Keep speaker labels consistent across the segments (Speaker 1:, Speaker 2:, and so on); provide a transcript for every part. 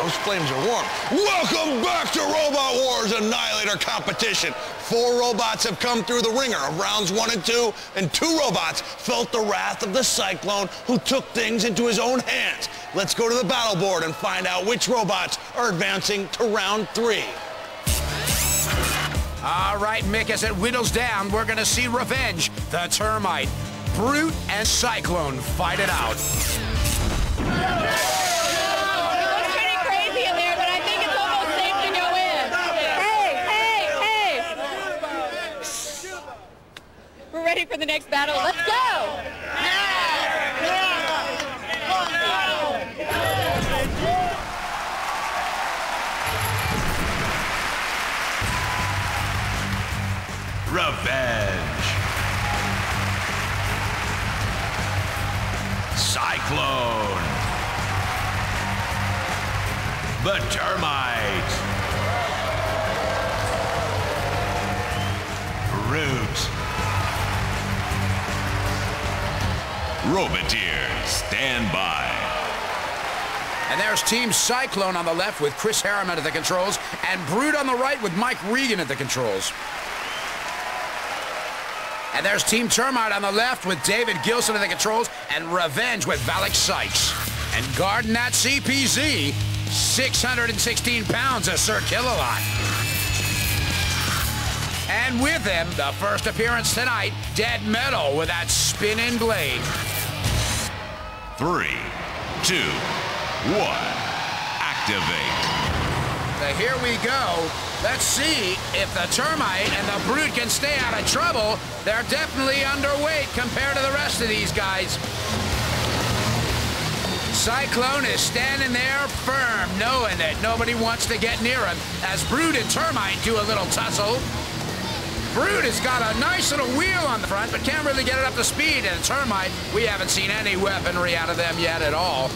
Speaker 1: those flames are warm. Welcome back to Robot Wars Annihilator competition. 4 robots have come through the ringer of rounds 1 and 2, and 2 robots felt the wrath of the Cyclone, who took things into his own hands. Let's go to the battle board and find out which robots are advancing to round 3.
Speaker 2: All right, Mick, as it whittles down, we're going to see Revenge, the Termite, Brute, and Cyclone fight it out.
Speaker 3: We're ready for the next battle. Let's go!
Speaker 4: Revenge. Cyclone. The Termite. Brute. Roboteer, stand by.
Speaker 2: And there's Team Cyclone on the left with Chris Harriman at the controls, and Brute on the right with Mike Regan at the controls. And there's Team Termite on the left with David Gilson at the controls, and Revenge with Valak Sykes. And guarding that CPZ, 616 pounds a Sir Kill-A-Lot. And with him, the first appearance tonight, Dead Metal with that spinning blade.
Speaker 4: 3, 2, 1, activate.
Speaker 2: So here we go. Let's see if the Termite and the Brute can stay out of trouble. They're definitely underweight compared to the rest of these guys. Cyclone is standing there firm, knowing that nobody wants to get near him, as Brute and Termite do a little tussle. Brute has got a nice little wheel on the front, but can't really get it up to speed. And Termite, we haven't seen any weaponry out of them yet at all.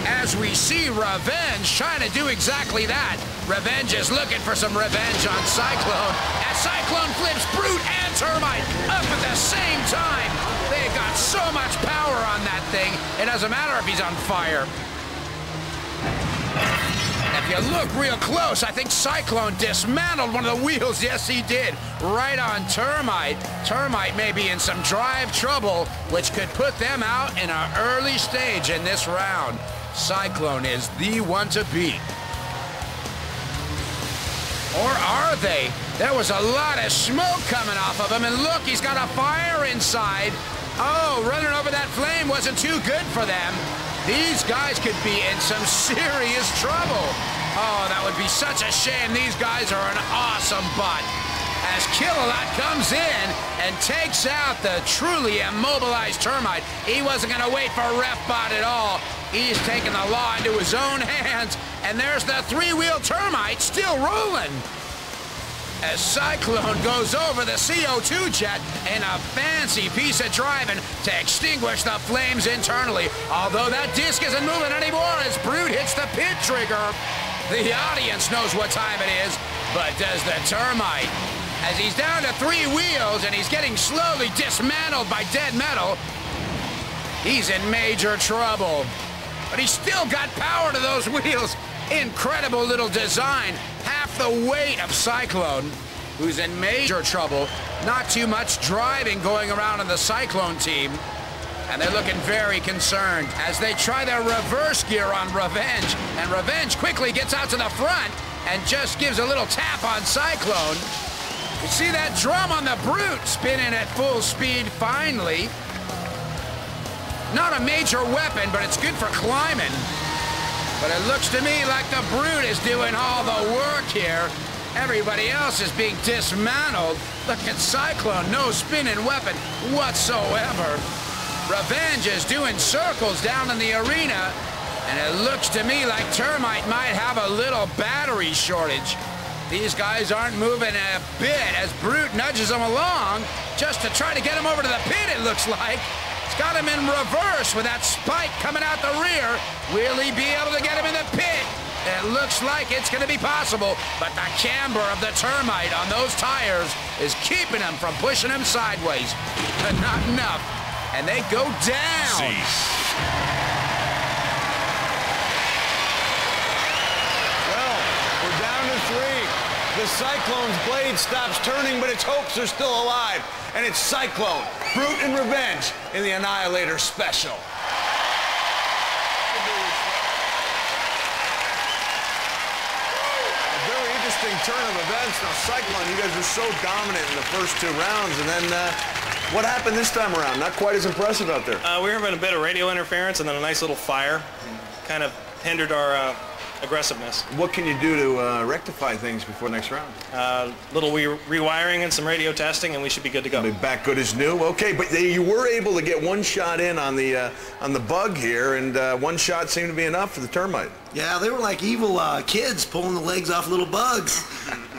Speaker 2: As we see Revenge trying to do exactly that. Revenge is looking for some revenge on Cyclone. As Cyclone flips Brute and Termite up at the same time. They've got so much power on that thing, it doesn't matter if he's on fire. If you look real close, I think Cyclone dismantled one of the wheels. Yes, he did. Right on Termite. Termite may be in some drive trouble, which could put them out in an early stage in this round. Cyclone is the one to beat. Or are they? There was a lot of smoke coming off of him, and look, he's got a fire inside. Oh, running over that flame wasn't too good for them. These guys could be in some serious trouble. Oh, that would be such a shame. These guys are an awesome butt. As Kill-A-Lot comes in and takes out the truly immobilized Termite. He wasn't going to wait for RefBot at all. He's taking the law into his own hands. And there's the 3-wheel Termite still rolling. As Cyclone goes over the CO2 jet in a fancy piece of driving to extinguish the flames internally. Although that disc isn't moving anymore as Brute hits the pit trigger. The audience knows what time it is, but does the Termite? As he's down to 3 wheels and he's getting slowly dismantled by Dead Metal, he's in major trouble. But he's still got power to those wheels. Incredible little design. Half the weight of Cyclone, who's in major trouble. Not too much driving going around on the Cyclone team. And they're looking very concerned as they try their reverse gear on Revenge. And Revenge quickly gets out to the front and just gives a little tap on Cyclone. You see that drum on the Brute spinning at full speed finally. Not a major weapon, but it's good for climbing. But it looks to me like the Brute is doing all the work here. Everybody else is being dismantled. Look at Cyclone, no spinning weapon whatsoever. Revenge is doing circles down in the arena, and it looks to me like Termite might have a little battery shortage. These guys aren't moving a bit as Brute nudges them along just to try to get him over to the pit, it looks like. It's got him in reverse with that spike coming out the rear. Will he be able to get him in the pit? It looks like it's going to be possible, but the camber of the Termite on those tires is keeping him from pushing him sideways. But not enough. And they go down.
Speaker 4: Cease.
Speaker 1: The Cyclone's blade stops turning, but its hopes are still alive. And it's Cyclone, Brute and Revenge in the Annihilator special. Interesting turn of events. Now, Cyclone, you guys were so dominant in the first 2 rounds, and then what happened this time around? Not quite as impressive out there.
Speaker 5: We were having a bit of radio interference and then a nice little fire. Kind of hindered our aggressiveness.
Speaker 1: What can you do to rectify things before next round?
Speaker 5: Little rewiring and some radio testing, and we should be good to go.
Speaker 1: Be back good as new. Okay, but you were able to get 1 shot in on the bug here, and 1 shot seemed to be enough for the Termite.
Speaker 6: Yeah, they were like evil kids pulling the legs off little bugs,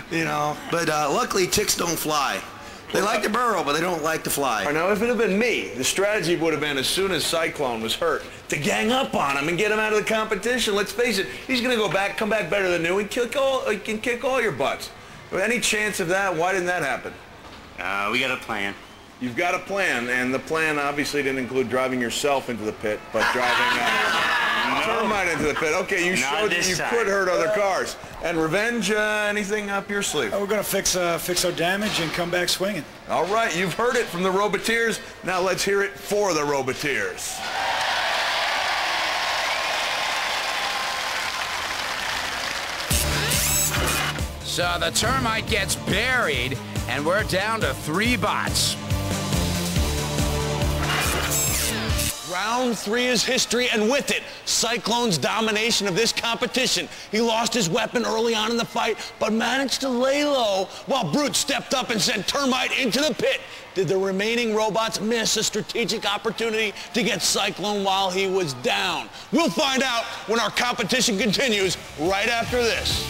Speaker 6: you know. But luckily, ticks don't fly. They like to burrow, but they don't like to fly.
Speaker 1: Now, if it had been me, the strategy would have been, as soon as Cyclone was hurt, to gang up on him and get him out of the competition. Let's face it, he's going to come back better than new, and kick all your butts. Any chance of that? Why didn't that happen?
Speaker 7: We got a plan.
Speaker 1: You've got a plan, and the plan obviously didn't include driving yourself into the pit, but driving Termite into the pit. Okay, you showed that you could hurt other cars. And Revenge, anything up your sleeve?
Speaker 8: We're going to fix our damage and come back swinging.
Speaker 1: All right, you've heard it from the Roboteers. Now let's hear it for the Roboteers.
Speaker 2: So the Termite gets buried, and we're down to 3 bots.
Speaker 1: Round 3 is history, and with it, Cyclone's domination of this competition. He lost his weapon early on in the fight, but managed to lay low while Brute stepped up and sent Termite into the pit. Did the remaining robots miss a strategic opportunity to get Cyclone while he was down? We'll find out when our competition continues right after this.